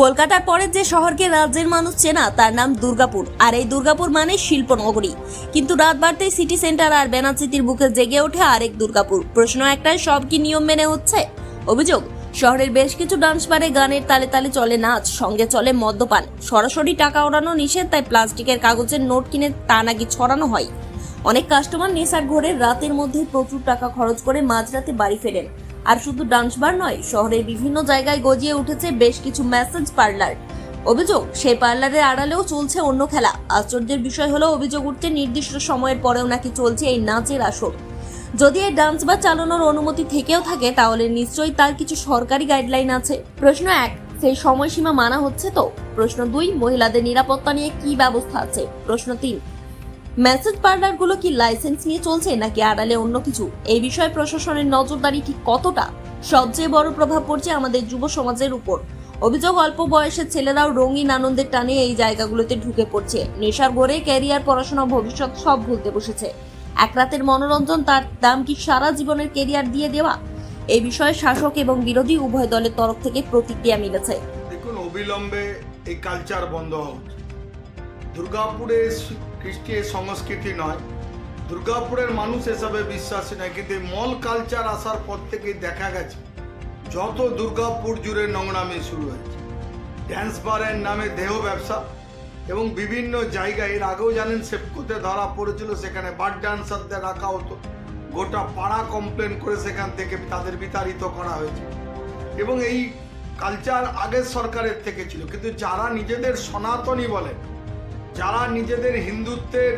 কলকাতার পরে যে শহরকে রাজ্যের মানুষ চেনা তার নাম দুর্গাপুর। আর এই দুর্গাপুর মানে শিল্পনগরী। কিন্তু রাত বাড়তেই সিটি সেন্টার আর বেনাচিতির বুকে জেগে ওঠে আরেক দুর্গাপুর। প্রশ্ন একটাই, সব কি নিয়ম মেনে হচ্ছে? অভিযোগ, শহরের বেশ কিছু ডান্স বারে গানের তালে তালে চলে নাচ, সঙ্গে চলে মদ্যপান। সরাসরি টাকা ওড়ানো নিষেধ, তাই প্লাস্টিকের কাগজের নোট কিনে তা নাকি ছড়ানো হয়। অনেক কাস্টমার নেশার ঘোরে রাতের মধ্যে প্রচুর টাকা খরচ করে মাঝরাতে বাড়ি ফেরেন। আর শুধু ডান্স বার নয়, শহরের বিভিন্ন জায়গায় গজিয়ে উঠেছে বেশ কিছু ম্যাসাজ পার্লার। অভিযোগ, সেই পার্লারের আড়ালেও চলছে অন্য খেলা। আশ্চর্যের বিষয় হলো, অভিযোগ উঠতে নির্দিষ্ট সময়ের পরেও নাকি চলছে এই নাচের আসর। যদি এই ডান্স বার চালানোর অনুমতি থেকেও থাকে, তাহলে নিশ্চয়ই তার কিছু সরকারি গাইডলাইন আছে। প্রশ্ন 1, সেই সময়সীমা মানা হচ্ছে তো? প্রশ্ন 2, মহিলাদের নিরাপত্তা নিয়ে কি ব্যবস্থা আছে? প্রশ্ন 3, ম্যাসেজ পার্লারগুলো কি লাইসেন্স নিয়ে চলছে নাকি আড়ালে অন্য কিছু? এই বিষয়ে প্রশাসনের নজরদারি ঠিক কতটা? সবচেয়ে বড় প্রভাব পড়ছে আমাদের যুব সমাজের উপর। অভিযোগ, অল্প বয়সের ছেলেরাও রঙিন আনন্দের টানে এই জায়গাগুলোতে ঢুকে পড়ছে। নেশার ঘোরে ক্যারিয়ার, পড়াশোনা, ভবিষ্যৎ সব ভুলতে বসেছে। এক রাতের মনোরঞ্জন, তার দাম কি সারা জীবনের ক্যারিয়ার দিয়ে দেওয়া? এই বিষয়ে শাসক এবং বিরোধী উভয় দলের তরফ থেকে প্রতিক্রিয়া মিলেছে। দেখুন, অবিলম্বে এই কালচার বন্ধ হওয়া উচিত। দুর্গাপুরে খ্রিস্টীয় সংস্কৃতি নয়, দুর্গাপুরের মানুষ এসবে বিশ্বাসী নয়, কিন্তু মল কালচার আসার পর থেকেই দেখা গেছে যত দুর্গাপুর জুড়ে নোংরামি শুরু হয়েছে। ড্যান্স বারের নামে দেহ ব্যবসা এবং বিভিন্ন জায়গায়, এর আগেও জানেন সেপকোতে ধরা পড়েছিল, সেখানে বার ডান্সারদের রাখা হতো। গোটা পাড়া কমপ্লেন করে সেখান থেকে তাদের বিতাড়িত করা হয়েছে। এবং এই কালচার আগের সরকারের থেকে ছিল, কিন্তু যারা নিজেদের সনাতনী বলেন, যারা নিজেদের হিন্দুত্বের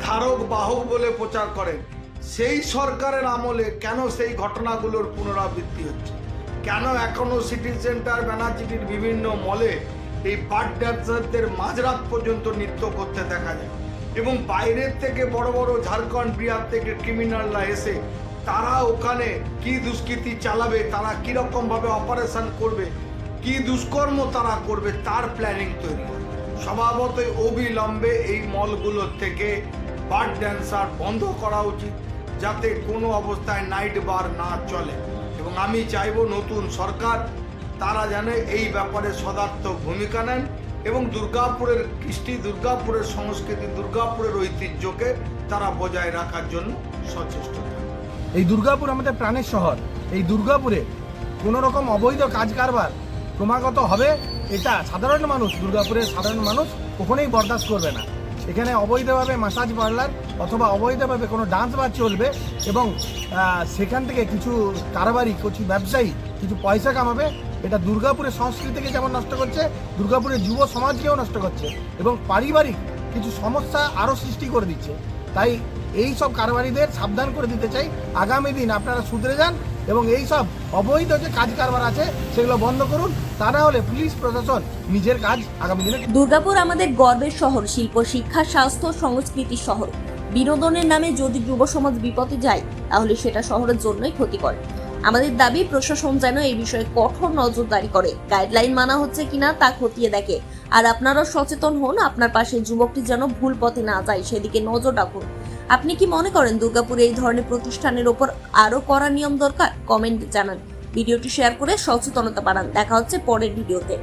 ধারক বাহক বলে প্রচার করেন, সেই সরকারের আমলে কেন সেই ঘটনাগুলোর পুনরাবৃত্তি হচ্ছে? কেন এখনো সিটি সেন্টার, বেনাচিটির বিভিন্ন মলে এই বার ড্যান্সারদের মাঝরাত পর্যন্ত নৃত্য করতে দেখা যায়? এবং বাইরের থেকে বড় বড় ঝাড়খণ্ড, বিহার থেকে ক্রিমিনালরা এসে তারা ওখানে কি দুষ্কৃতি চালাবে, তারা কিরকম ভাবে অপারেশন করবে, কি দুষ্কর্ম তারা করবে, তার প্ল্যানিং তৈরি হয়। স্বভাবতই অবিলম্বে এই মলগুলোর থেকে বার ড্যান্সার বন্ধ করা উচিত, যাতে কোনো অবস্থায় নাইট বার না চলে। এবং আমি চাইব নতুন সরকার তারা যেন এই ব্যাপারে সদার্থক ভূমিকা নেন এবং দুর্গাপুরের কৃষ্টি, দুর্গাপুরের সংস্কৃতি, দুর্গাপুরের ঐতিহ্যকে তারা বজায় রাখার জন্য সচেষ্ট থাকেন। এই দুর্গাপুর আমাদের প্রাণের শহর। এই দুর্গাপুরে কোনো রকম অবৈধ কাজ কারবার ক্রমাগত হবে, এটা সাধারণ মানুষ, দুর্গাপুরের সাধারণ মানুষ কখনোই বরদাস্ত করবে না। এখানে অবৈধভাবে ম্যাসাজ পার্লার অথবা অবৈধভাবে কোনো ডান্স বার চলবে এবং সেখান থেকে কিছু কারবারি, কিছু ব্যবসায়ী কিছু পয়সা কামাবে। এটা দুর্গাপুরের সংস্কৃতিকে যেমন নষ্ট করছে, দুর্গাপুরের যুব সমাজকেও নষ্ট করছে এবং পারিবারিক কিছু সমস্যা আরও সৃষ্টি করে দিচ্ছে। তাই এই সব কারবারিদের সাবধান করে দিতে চাই, আগামী দিন আপনারা শুধরে যান এবং এই সব অবৈধ যে কাজ কারবার আছে সেগুলো বন্ধ করুন। তা না হলে পুলিশ প্রশাসন নিজের কাজ আগামী দিনে। দুর্গাপুর আমাদের গর্বের শহর, শিল্প, শিক্ষা, স্বাস্থ্য, সংস্কৃতির শহর। বিনোদনের নামে যদি যুব সমাজ বিপথে যায়, তাহলে সেটা শহরের জন্যই ক্ষতিকর। আমাদের দাবি, প্রশাসন যেন এই বিষয়ে কঠোর নজরদারি করে, গাইডলাইন মানা হচ্ছে কিনা তা খতিয়ে দেখে। আর আপনারাও সচেতন হন, আপনার পাশে যুবকটি যেন ভুল পথে না যায় সেদিকে নজর রাখুন। আপনি কি মনে করেন দুর্গাপুরে এই ধরনের প্রতিষ্ঠানের ওপর আরো কড়া নিয়ম দরকার? কমেন্ট জানান, ভিডিওটি শেয়ার করে সচেতনতা বাড়ান। দেখা হচ্ছে পরের ভিডিওতে।